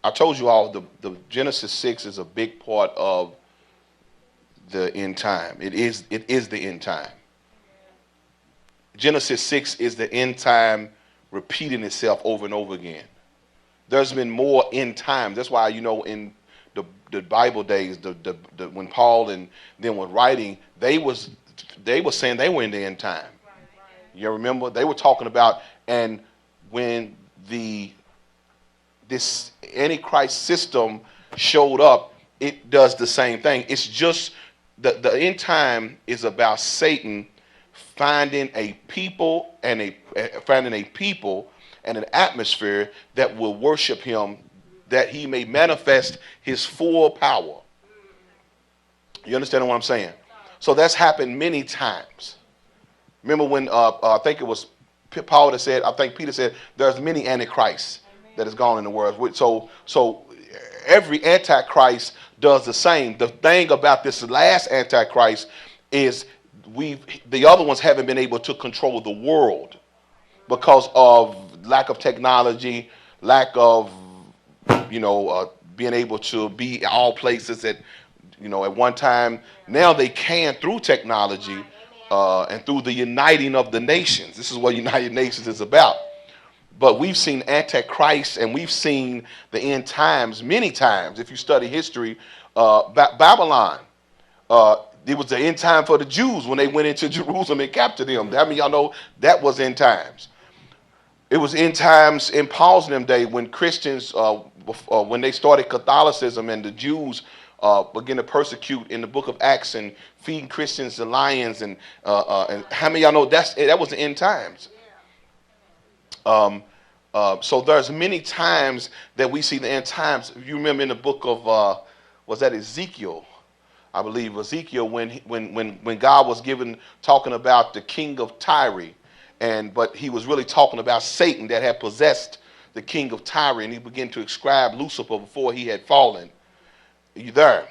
I told you all the Genesis 6 is a big part of the end time. It is the end time. Genesis 6 is the end time repeating itself over and over again. There's been more end times. That's why, in the Bible days, when Paul and them were writing, they were saying they were in the end time. You remember? They were talking about, and when this antichrist system showed up, it does the same thing. It's just the end time is about Satan finding a people and an atmosphere that will worship him, that he may manifest his full power. You understand what I'm saying? So that's happened many times. Remember when I think it was Paul that said, I think Peter said, there's many antichrists that has gone in the world. So every antichrist does the same. The thing about this last antichrist is the other ones haven't been able to control the world because of lack of technology, lack of being able to be all places at one time. Now they can through technology and through the uniting of the nations. This is what United Nations is about. But we've seen Antichrist and we've seen the end times many times. If you study history, Babylon, it was the end time for the Jews when they went into Jerusalem and captured them. I mean, y'all know that was end times. It was end times in Paul's them day when Christians, when they started Catholicism and the Jews began to persecute in the book of Acts and feeding Christians to lions. And how many of y'all know that was the end times? So there's many times that we see the end times. You remember in the book of, was that Ezekiel? I believe Ezekiel, when God was talking about the king of Tyre, but he was really talking about Satan that had possessed the king of Tyre, and he began to ascribe Lucifer before he had fallen. Are you there?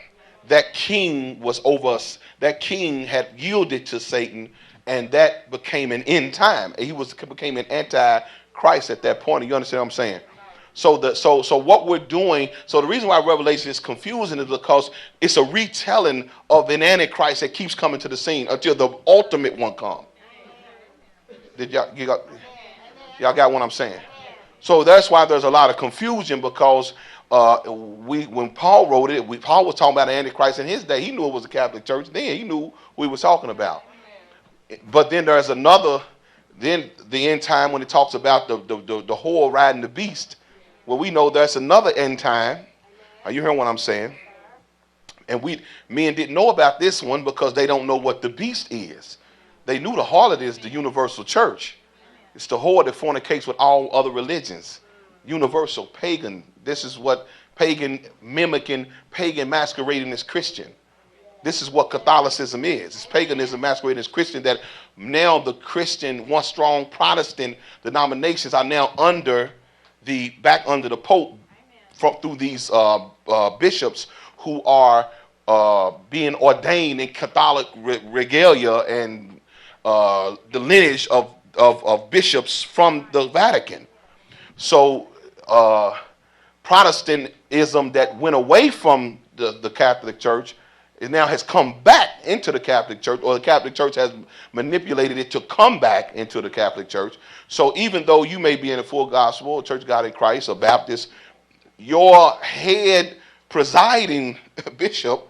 That king was over us. That king had yielded to Satan, and that became an end time. He became an antichrist at that point. You understand what I'm saying? So what we're doing, so the reason why Revelation is confusing is because it's a retelling of an antichrist that keeps coming to the scene until the ultimate one comes. Did y'all got what I'm saying? So that's why there's a lot of confusion, because when Paul wrote it, Paul was talking about the Antichrist in his day. He knew it was a Catholic church. Then he knew what he was talking about. But then there's another, then the end time when it talks about the whore riding the beast. Well, we know there's another end time. Are you hearing what I'm saying? And men didn't know about this one because they don't know what the beast is. They knew the harlot is the universal church. It's the whore that fornicates with all other religions. Universal, pagan. This is what pagan mimicking, pagan masquerading as Christian. This is what Catholicism is. It's paganism masquerading as Christian, that now the Christian, once strong Protestant denominations are now back under the Pope through these bishops who are being ordained in Catholic regalia and the lineage of bishops from the Vatican. So Protestantism that went away from the Catholic Church, it now has come back into the Catholic Church, or the Catholic Church has manipulated it to come back into the Catholic Church. So even though you may be in a full gospel, Church of God in Christ, or Baptist, your head presiding bishop